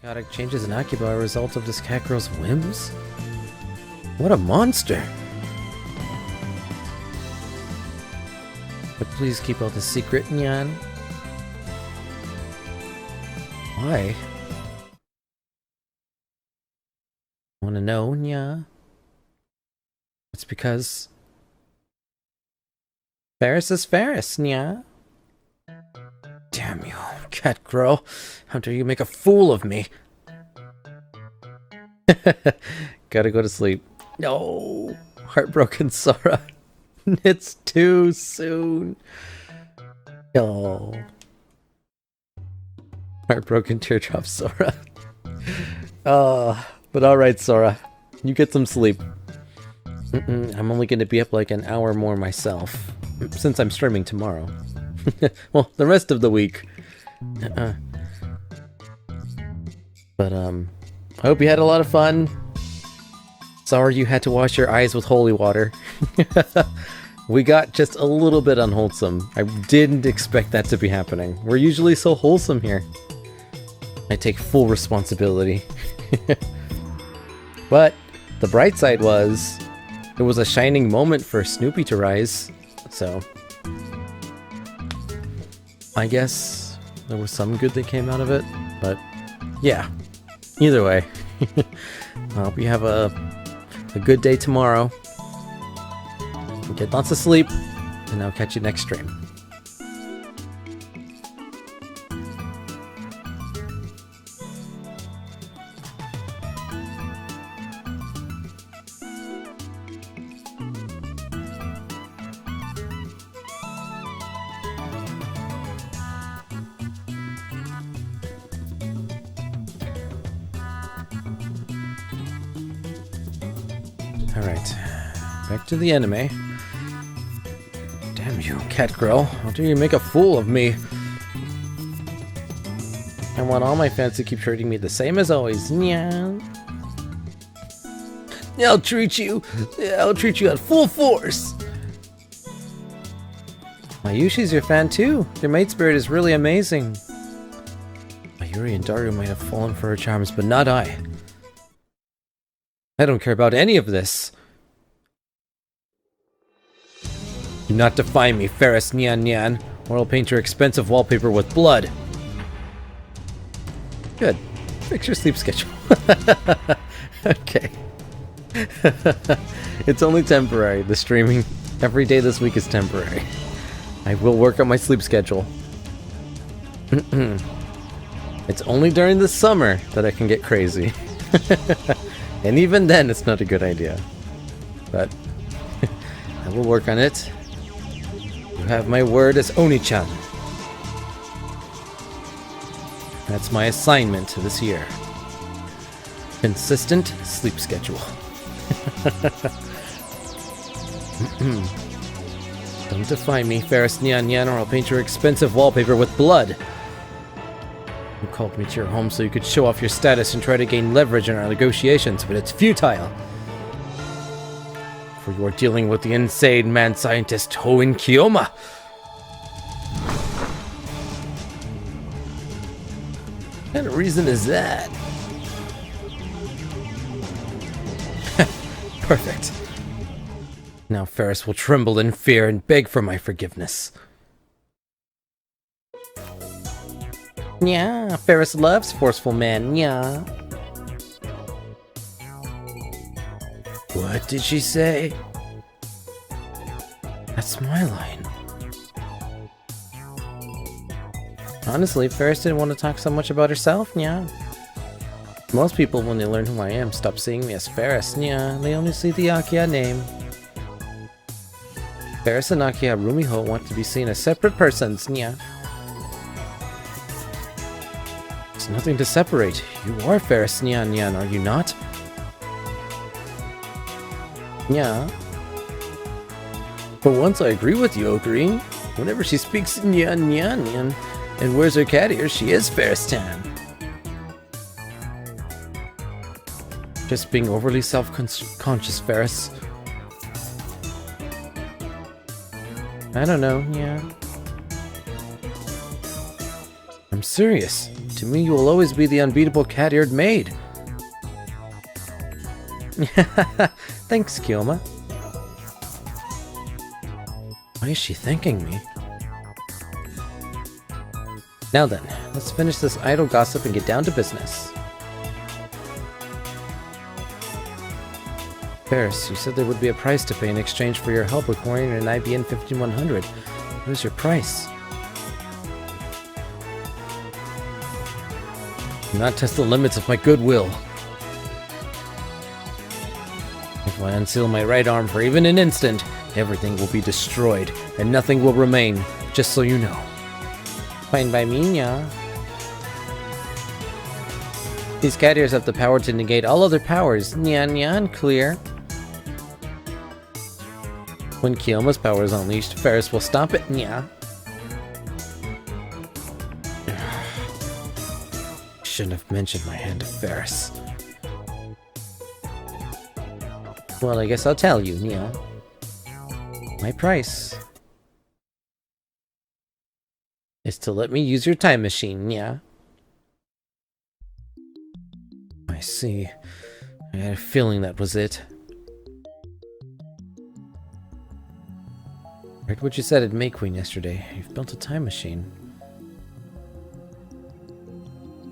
Chaotic changes in Akiba are a result of this cat girl's whims? What a monster! But please keep out the secret, Nyan. Why? Wanna know, Nya? It's because Ferris is Ferris, Nya. Damn you, cat girl. How dare you make a fool of me? Gotta go to sleep. No! Heartbroken Sora. It's too soon. Oh. Heartbroken teardrop Sora. But alright, Sora. You get some sleep. I'm only gonna be up like an hour more myself. Since I'm streaming tomorrow. Well, the rest of the week. But, I hope you had a lot of fun. Sorry you had to wash your eyes with holy water. We got just a little bit unwholesome. I didn't expect that to be happening. We're usually so wholesome here. I take full responsibility. But the bright side was, it was a shining moment for Snoopy to rise. So, I guess there was some good that came out of it. But yeah, either way, I hope you have a good day tomorrow. Get lots of sleep, and I'll catch you next stream. Alright, back to the anime. Damn you, cat girl. How dare you make a fool of me? I want all my fans to keep treating me the same as always. Nya. I'll treat you at full force. Mayushi's your fan too. Your maid spirit is really amazing. Mayuri and Daru might have fallen for her charms, but not I. I don't care about any of this. Do not defy me, Ferris Nyan Nyan, or I'll paint your expensive wallpaper with blood. Good. Fix your sleep schedule. Okay. It's only temporary. The streaming every day this week is temporary. I will work on my sleep schedule. It's only during the summer that I can get crazy. And even then, it's not a good idea. But I will work on it. You have my word as Oni-chan. That's my assignment this year. Consistent sleep schedule. Don't defy me, Ferris Nyan Nyan, or I'll paint your expensive wallpaper with blood. You called me to your home so you could show off your status and try to gain leverage in our negotiations, but it's futile. For you are dealing with the insane man-scientist Hoen Kiyoma. What kind of reason is that? Perfect. Now Ferris will tremble in fear and beg for my forgiveness. Yeah, Ferris loves forceful men, yeah. What did she say? That's my line. Honestly, Ferris didn't want to talk so much about herself, yeah. Most people, when they learn who I am, stop seeing me as Ferris, yeah. They only see the Akia name. Ferris and Akia Rumiho want to be seen as separate persons, yeah. There's nothing to separate. You are Ferris Nyan Nyan, are you not? Yeah. For once I agree with you, Green. Whenever she speaks Nyan Nyan Nyan and wears her cat ears, she is Ferris Tan. Just being overly self-conscious, Ferris. I don't know, yeah. I'm serious. To me, you will always be the unbeatable cat-eared maid. Thanks, Kioma. Why is she thanking me? Now then, let's finish this idle gossip and get down to business. Ferris, you said there would be a price to pay in exchange for your help acquiring an IBM 5100. What is your price? Do not test the limits of my goodwill. If I unseal my right arm for even an instant, everything will be destroyed, and nothing will remain, just so you know. Fine by me, nya. These cat ears have the power to negate all other powers. Nyan nyan, clear. When Kioma's power is unleashed, Ferris will stop it, nya. Shouldn't have mentioned my hand to Ferris. Well, I guess I'll tell you, nya. My price is to let me use your time machine, nya. I see. I had a feeling that was it. Read what you said at May Queen yesterday. You've built a time machine.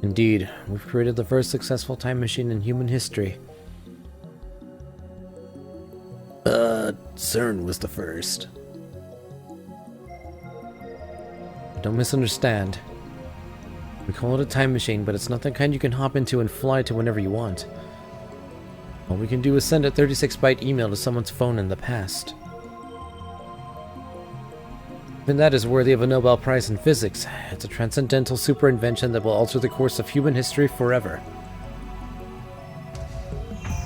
Indeed, we've created the first successful time machine in human history. CERN was the first. Don't misunderstand. We call it a time machine, but it's not the kind you can hop into and fly to whenever you want. All we can do is send a 36-byte email to someone's phone in the past. Even that is worthy of a Nobel Prize in physics. It's a transcendental super invention that will alter the course of human history forever.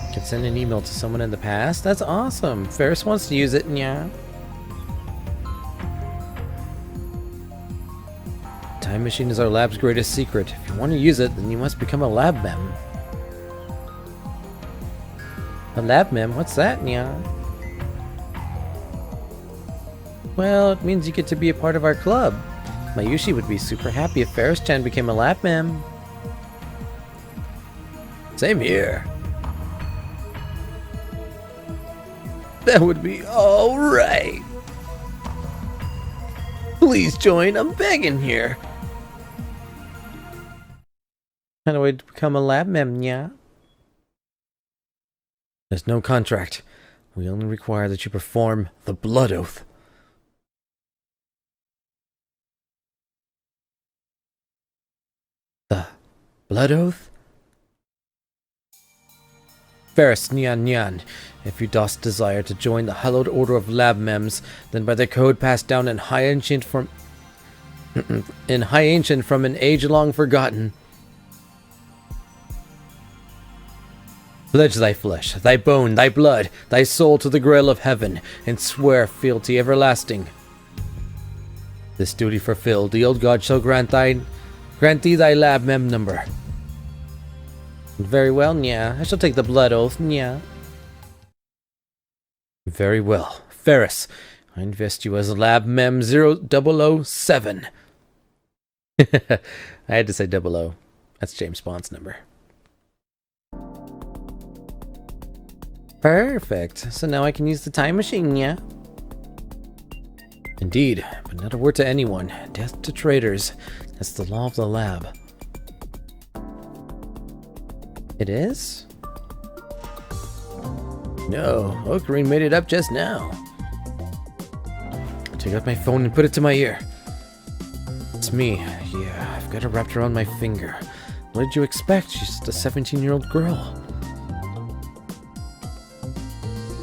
You can send an email to someone in the past? That's awesome! Ferris wants to use it, nya. Time machine is our lab's greatest secret. If you want to use it, then you must become a lab mem. A lab mem? What's that, nya? Well, it means you get to be a part of our club. Mayushi would be super happy if Ferris-chan became a lab mem. Same here. That would be alright. Please join, I'm begging here. How do I become a lab mem, nya? There's no contract. We only require that you perform the blood oath. The blood oath? Ferris Nyan Nyan, if you dost desire to join the hallowed order of lab mems, then by the code passed down in high ancient from an age long forgotten, pledge thy flesh, thy bone, thy blood, thy soul to the grail of heaven, and swear fealty everlasting. This duty fulfilled, the old god shall grant thee thy lab mem number. Very well, nya. I shall take the blood oath, nya. Very well. Ferris, I invest you as lab mem 0007. I had to say 00. That's James Bond's number. Perfect. So now I can use the time machine, nya. Indeed, but not a word to anyone. Death to traitors. That's the law of the lab. It is? No, Ocarine made it up just now. I took out my phone and put it to my ear. It's me. Yeah, I've got a wrapped around my finger. What did you expect? She's just a 17-year-old girl.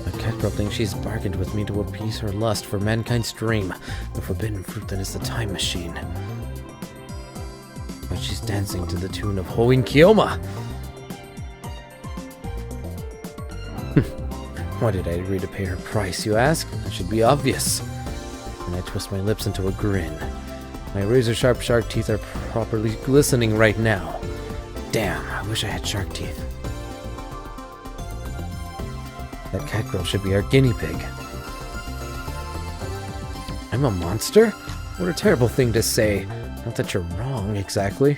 A cat girl thinks she's bargained with me to appease her lust for mankind's dream, the forbidden fruit that is the time machine. But she's dancing to the tune of Hoin Kioma! Why did I agree to pay her price, you ask? That should be obvious. And I twist my lips into a grin. My razor-sharp shark teeth are properly glistening right now. Damn, I wish I had shark teeth. That cat girl should be our guinea pig. I'm a monster? What a terrible thing to say. Not that you're wrong, exactly.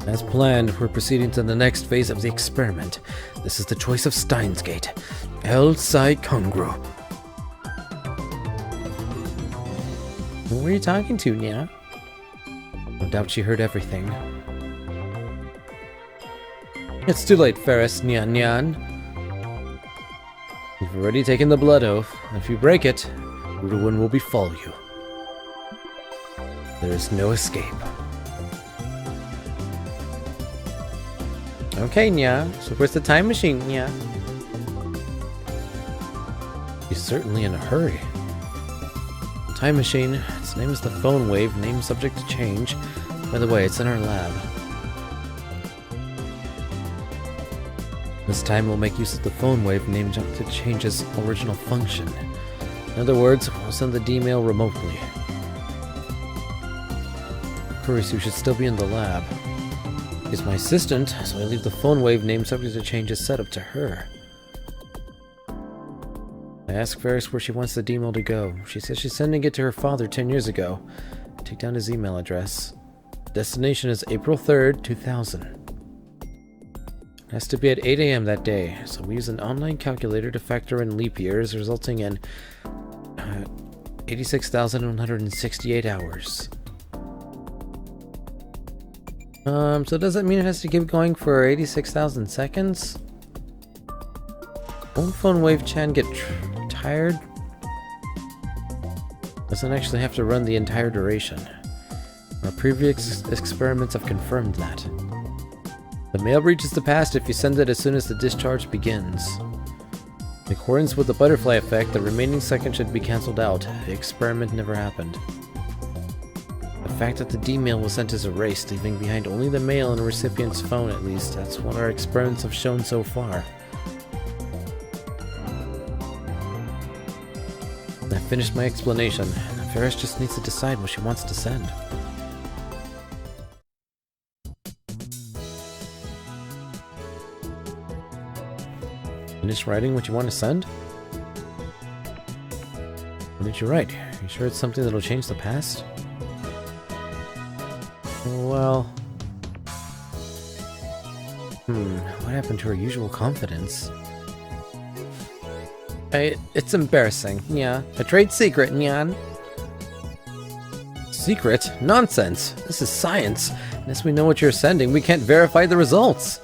As planned, we're proceeding to the next phase of the experiment. This is the choice of Steins Gate. El Sai Kongru. Who were you talking to, Nya? No doubt she heard everything. It's too late, Ferris, Nyan Nyan. You've already taken the blood oath. If you break it, ruin will befall you. There is no escape. Okay, Nya. So where's the time machine, Nya? He's certainly in a hurry. Time machine. Its name is the phone wave, name subject to change. By the way, it's in our lab. This time we'll make use of the phone wave, name subject to change its original function. In other words, we'll send the D-mail remotely. Kurisu should still be in the lab. She's my assistant, so I leave the phone wave name subject to change is set up to her. I ask Ferris where she wants the D-mail to go. She says she's sending it to her father 10 years ago. I take down his email address. Destination is April 3rd, 2000. It has to be at 8 AM that day, so we use an online calculator to factor in leap years, resulting in 86,168 hours. So does that mean it has to keep going for 86,000 seconds? Won't Phone Wave Chan get tired? Doesn't actually have to run the entire duration. Our previous experiments have confirmed that. The mail reaches the past if you send it as soon as the discharge begins. In accordance with the butterfly effect, the remaining second should be cancelled out. The experiment never happened. The fact that the D-mail was sent is erased, leaving behind only the mail and a recipient's phone at least. That's what our experiments have shown so far. I've finished my explanation. Ferris just needs to decide what she wants to send. Finish writing what you want to send? What did you write? Are you sure it's something that'll change the past? Well... what happened to her usual confidence? It's embarrassing, yeah. A trade secret, Nyan. Secret? Nonsense! This is science. Unless we know what you're sending, we can't verify the results.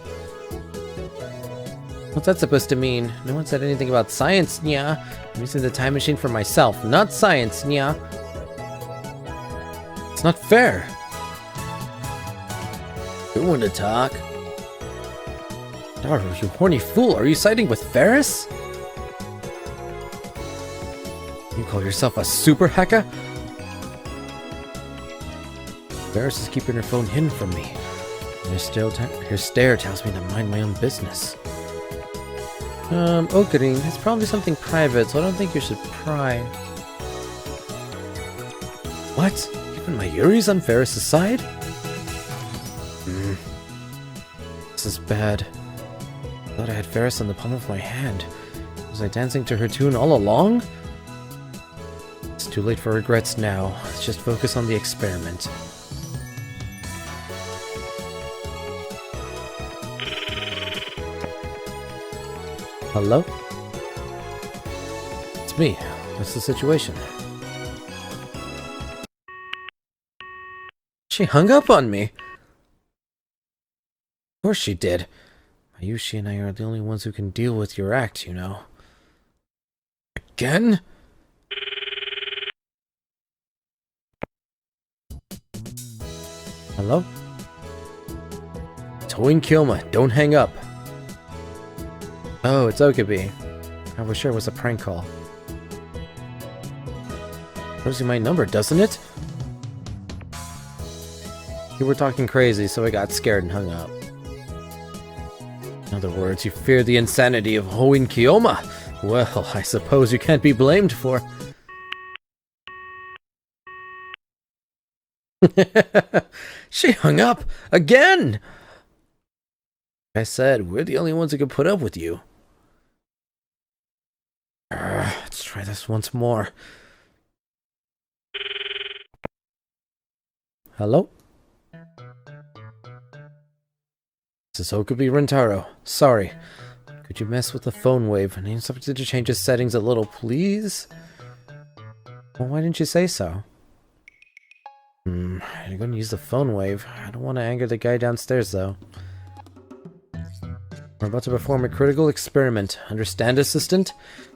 What's that supposed to mean? No one said anything about science, nya. I'm using the time machine for myself, not science, nya. It's not fair. You want to talk? Daru, you horny fool, are you siding with Ferris? You call yourself a super hacker? Ferris is keeping her phone hidden from me. And her stare tells me to mind my own business. Okarin, it's probably something private, so I don't think you should pry. What? Even Mayuri's on Ferris' side? This is bad. I thought I had Ferris on the palm of my hand. Was I dancing to her tune all along? It's too late for regrets now. Let's just focus on the experiment. Hello? It's me. What's the situation? She hung up on me. Of course she did. Mayushi and I are the only ones who can deal with your act, you know. Again? Hello? Toin Kyoma, don't hang up. Oh, it's Okabe. I was sure it was a prank call. Shows you my number, doesn't it? You were talking crazy, so I got scared and hung up. In other words, you fear the insanity of Hoin Kyoma. Well, I suppose you can't be blamed for... She hung up! Again! I said, we're the only ones who can put up with you. Let's try this once more. Hello? is Okubi Rentaro. Sorry. Could you mess with the phone wave? I need something to change the settings a little, please? Well, why didn't you say so? You're going to use the phone wave. I don't want to anger the guy downstairs, though. We're about to perform a critical experiment. Understand, assistant?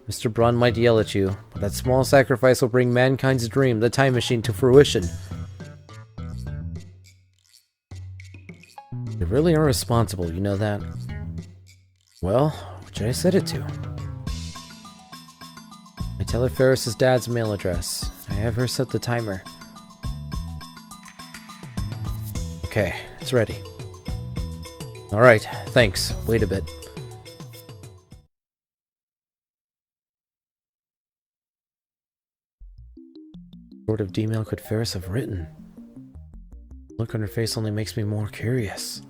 Mr. Braun might yell at you, but that small sacrifice will bring mankind's dream, the time machine, to fruition. You really are responsible, you know that? Well, what should I set it to? I tell her Ferris's dad's mail address. I have her set the timer. Okay, it's ready. Alright, thanks. Wait a bit. What sort of email could Ferris have written? The look on her face only makes me more curious.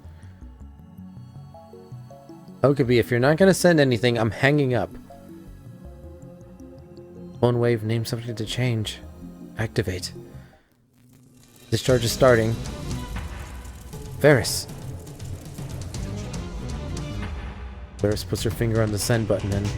Okubi, if you're not gonna send anything, I'm hanging up. Phone wave, name something to change. Activate. Discharge is starting. Ferris. Ferris puts her finger on the send button and...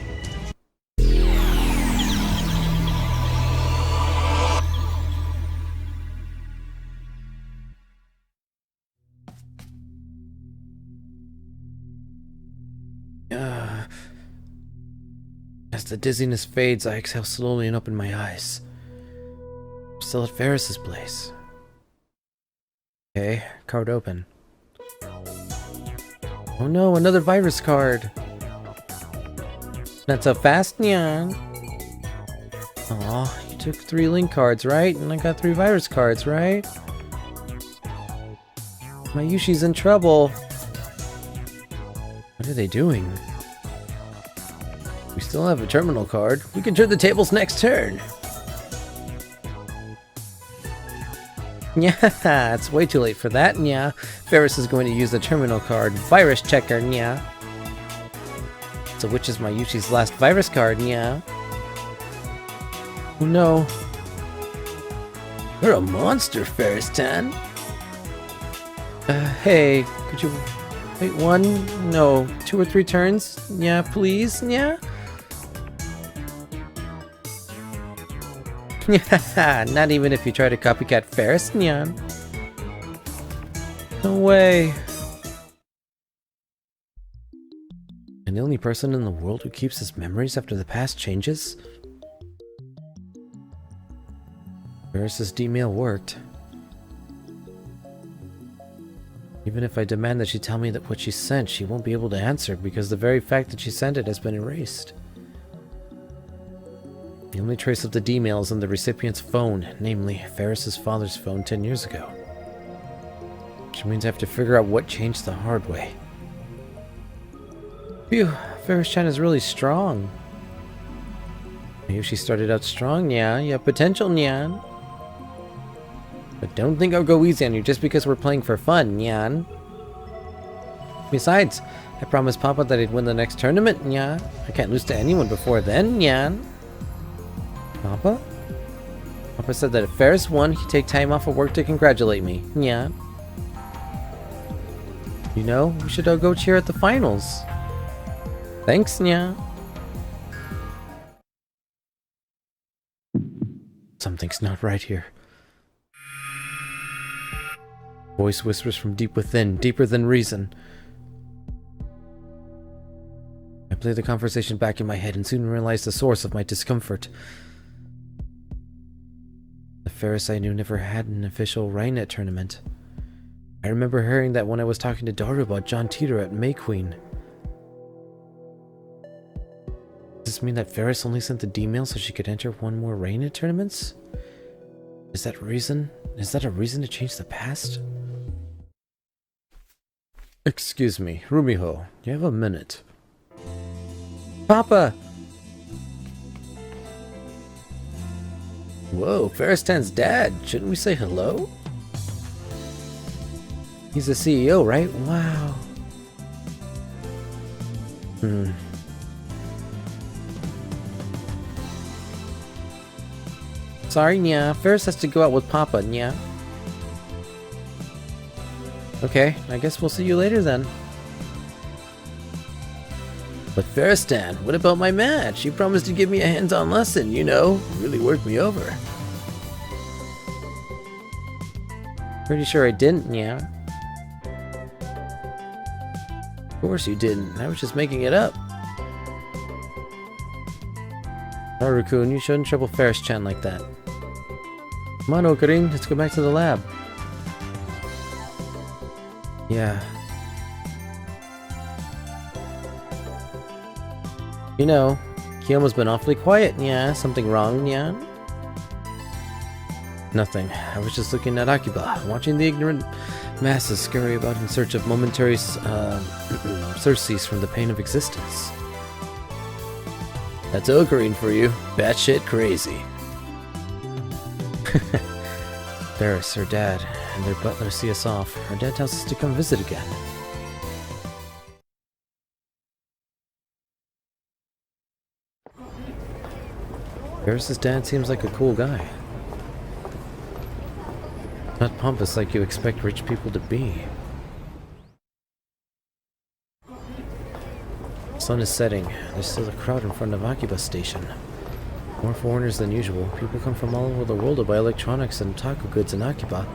As the dizziness fades, I exhale slowly and open my eyes. I'm still at Ferris's place. Okay, card open. Oh no, another virus card! Not so fast, Nyan! Aw, you took 3 link cards, right? And I got 3 virus cards, right? Mayushi's in trouble! What are they doing? We still have a terminal card. We can turn the tables next turn! Yeah, it's way too late for that, nya. Ferris is going to use the terminal card. Virus checker, nya. So which is Mayushi's last virus card, nya? Oh no. You're a monster, Ferris-tan. Hey, could you wait 1, no, 2 or 3 turns? Yeah, please, nya? Not even if you try to copycat Ferris, Nyan. No way. I'm the only person in the world who keeps his memories after the past changes? Ferris's D-mail worked. Even if I demand that she tell me that what she sent, she won't be able to answer because the very fact that she sent it has been erased. The only trace of the D-mail is on the recipient's phone, namely Ferris's father's phone 10 years ago. Which means I have to figure out what changed the hard way. Phew, Ferris-chan is really strong. Maybe she started out strong, yeah, you have potential, Nyan. But don't think I'll go easy on you just because we're playing for fun, Nyan. Besides, I promised Papa that I'd win the next tournament, Nyan. I can't lose to anyone before then, Nyan. Papa? Papa said that if Ferris won, he'd take time off of work to congratulate me. Yeah. You know, we should all go cheer at the finals. Thanks, Nya. Something's not right here. Voice whispers from deep within, deeper than reason. I play the conversation back in my head and soon realize the source of my discomfort. The Ferris I knew never had an official Rainet tournament. I remember hearing that when I was talking to Daru about John Teeter at May Queen. Does this mean that Ferris only sent the D-mail so she could enter 1 more Rainet tournaments? Is that a reason to change the past? Excuse me, Rumiho, you have a minute. Papa! Whoa, Ferris-tan's dad. Shouldn't we say hello? He's the CEO, right? Wow. Sorry, Nya. Ferris has to go out with Papa, Nya. Okay, I guess we'll see you later then. But Faristan, what about my match? You promised to give me a hands-on lesson, you know. Really worked me over. Pretty sure I didn't, yeah. Of course you didn't. I was just making it up. Haru-kun, you shouldn't trouble Faris-chan like that. Come on, Okarin, let's go back to the lab. Yeah. You know, Kiyoma's been awfully quiet, yeah? Something wrong, yeah? Nothing. I was just looking at Akiba, watching the ignorant masses scurry about in search of momentary surcease from the pain of existence. That's Okarin for you. Batshit crazy. Barris, her dad, and their butler see us off. Her dad tells us to come visit again. Barris's dad seems like a cool guy. Not pompous like you expect rich people to be. The sun is setting. There's still a crowd in front of Akiba Station. More foreigners than usual. People come from all over the world to buy electronics and taco goods in Akiba.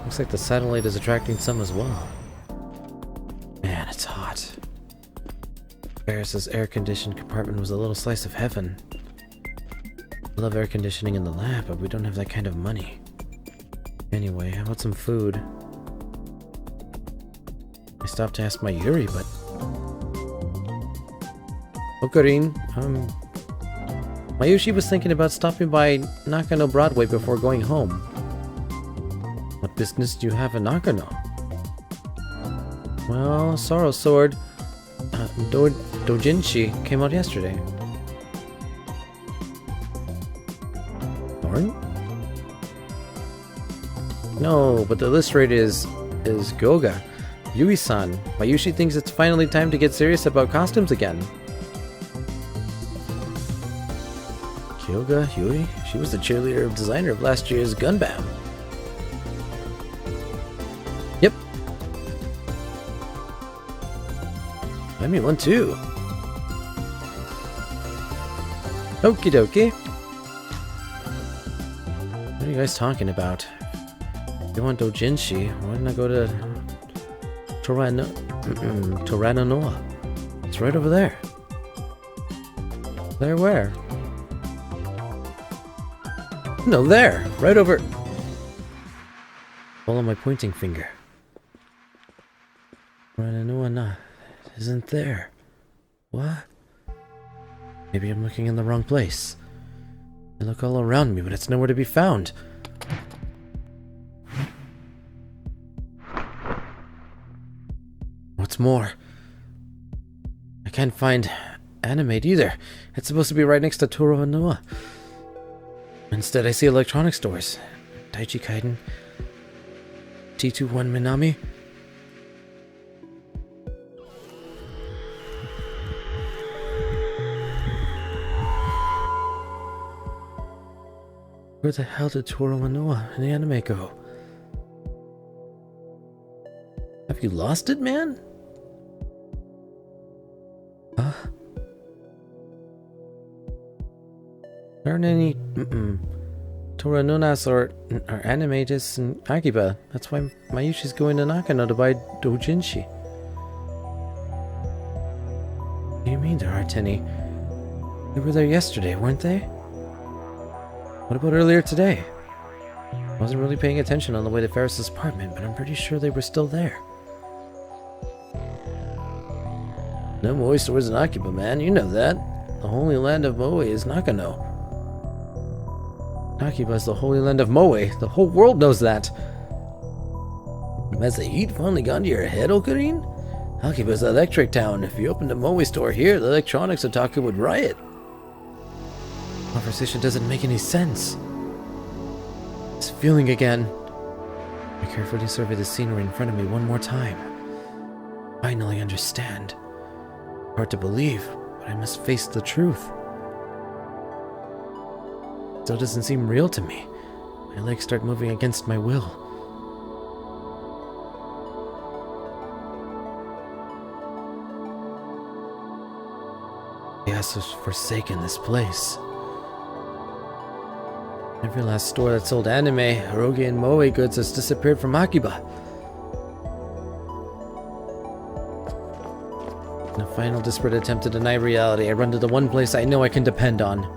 Looks like the satellite is attracting some as well. Man, it's hot. Barris's air-conditioned compartment was a little slice of heaven. I love air conditioning in the lab, but we don't have that kind of money. Anyway, how about some food? I stopped to ask my Yuri, but... Okarin, Mayushi was thinking about stopping by Nakano Broadway before going home. What business do you have in Nakano? Well, Sorrow Sword, Dojinshi came out yesterday. Thorn? No, but the list rate is Goga. Yui-san. Mayushi thinks it's finally time to get serious about costumes again. Kyoga Yui? She was the cheerleader of designer of last year's Gunbound. Yep. I mean one too. Okie dokie. What are you guys talking about? If you want Dojinshi, why didn't I go to Torananoa? It's right over there. There where? No, there! Right over... Follow my pointing finger. Torananoa isn't there. What? Maybe I'm looking in the wrong place. I look all around me, but it's nowhere to be found. What's more, I can't find Animate either. It's supposed to be right next to Torananoa. Instead, I see electronic stores. Daichi Kaiden, T21 Minami. Where the hell did Torananoa and the anime go? Have you lost it, man? Huh? There aren't any Toranonas or animators in Akiba. That's why Mayushi's going to Nakano to buy Dojinshi. What do you mean there aren't any? They were there yesterday, weren't they? What about earlier today? I wasn't really paying attention on the way to Ferris's apartment, but I'm pretty sure they were still there. No Moe stores in Akiba, man. You know that. The holy land of Moe is Nakano. Akiba is the holy land of Moe. The whole world knows that. Has the heat finally gone to your head, Okarin? Akiba's the electric town. If you opened a Moe store here, the electronics otaku would riot. Conversation doesn't make any sense. It's feeling again. I carefully survey the scenery in front of me one more time. Finally understand. Hard to believe, but I must face the truth. Still doesn't seem real to me. My legs start moving against my will. He has forsaken this place. Every last store that sold anime, eroge, and moe goods has disappeared from Akiba. In a final desperate attempt to deny reality, I run to the one place I know I can depend on.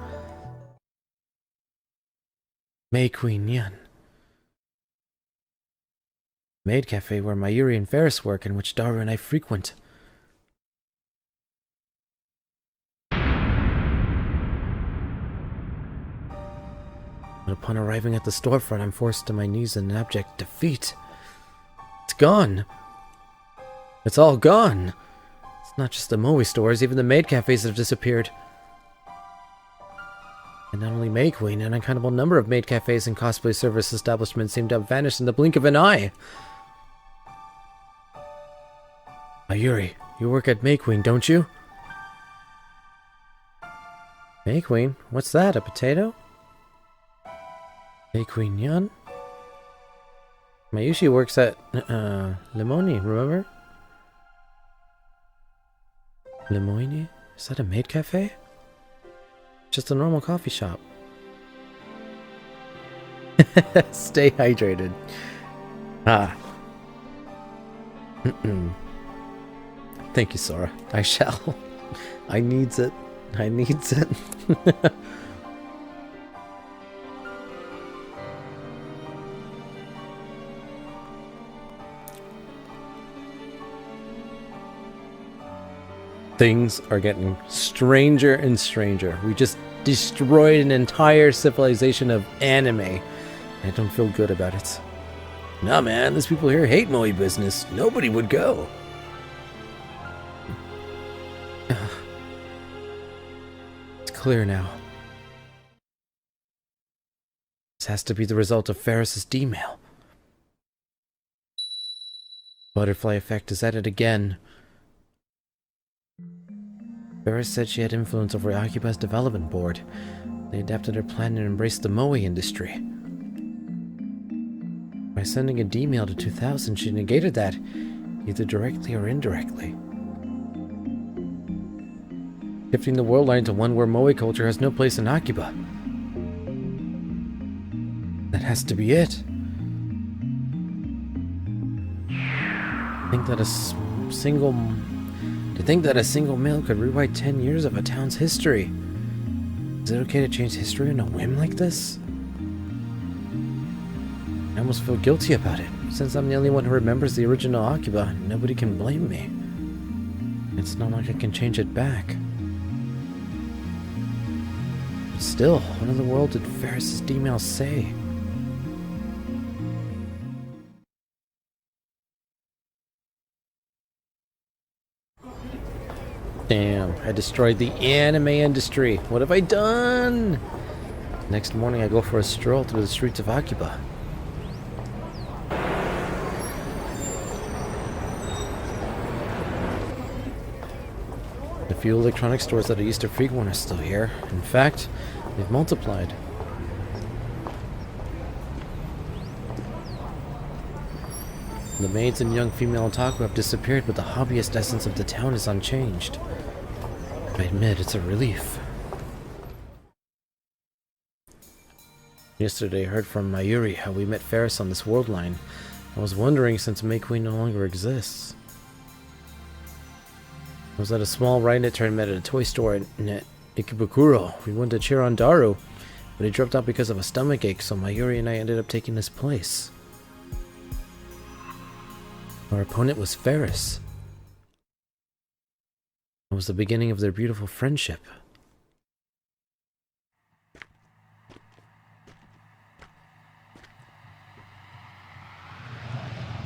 May Queen Yan. Maid cafe where Mayuri and Ferris work and which Daru and I frequent. But upon arriving at the storefront, I'm forced to my knees in abject defeat. It's gone. It's all gone. It's not just the moe stores, even the maid cafes have disappeared. And not only May Queen, an uncountable number of maid cafes and cosplay service establishments seem to have vanished in the blink of an eye. Mayuri, you work at May Queen, don't you? May Queen? What's that, a potato? May Queen Yan? Mayushi works at, Limoni, remember? Limoni? Is that a maid cafe? Just a normal coffee shop. Stay hydrated. Ah. Thank you, Sora. I shall. I needs it. I needs it. Things are getting stranger and stranger. We just destroyed an entire civilization of anime. I don't feel good about it. Nah, man, these people here hate moe business. Nobody would go. It's clear now. This has to be the result of Ferris's D-mail. Butterfly effect is at it again. Ferris said she had influence over Akiba's development board. They adapted her plan and embraced the moe industry. By sending a D-mail to 2000, she negated that, either directly or indirectly. Shifting the world line to one where moe culture has no place in Akiba. That has to be it. To think that a single mail could rewrite 10 years of a town's history. Is it okay to change history on a whim like this? I almost feel guilty about it. Since I'm the only one who remembers the original Akiba, nobody can blame me. It's not like I can change it back. But still, what in the world did Ferris's D-mail say? Damn, I destroyed the anime industry. What have I done? Next morning I go for a stroll through the streets of Akiba. The few electronic stores that I used to frequent are still here. In fact, they've multiplied. The maids and young female otaku have disappeared, but the hobbyist essence of the town is unchanged. I admit, it's a relief. Yesterday I heard from Mayuri how we met Ferris on this world line. I was wondering, since May Queen no longer exists. I was at a small right turn met at a toy store in Ikebukuro. We went to cheer on Daru, but he dropped out because of a stomach ache, so Mayuri and I ended up taking his place. Our opponent was Ferris. It was the beginning of their beautiful friendship.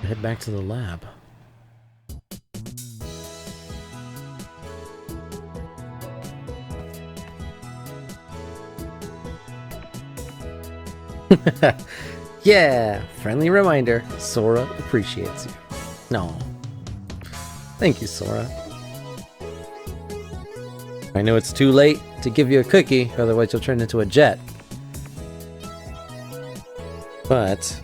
I head back to the lab. Yeah, friendly reminder, Sora appreciates you. No. Thank you, Sora. I know it's too late to give you a cookie, otherwise you'll turn into a jet. But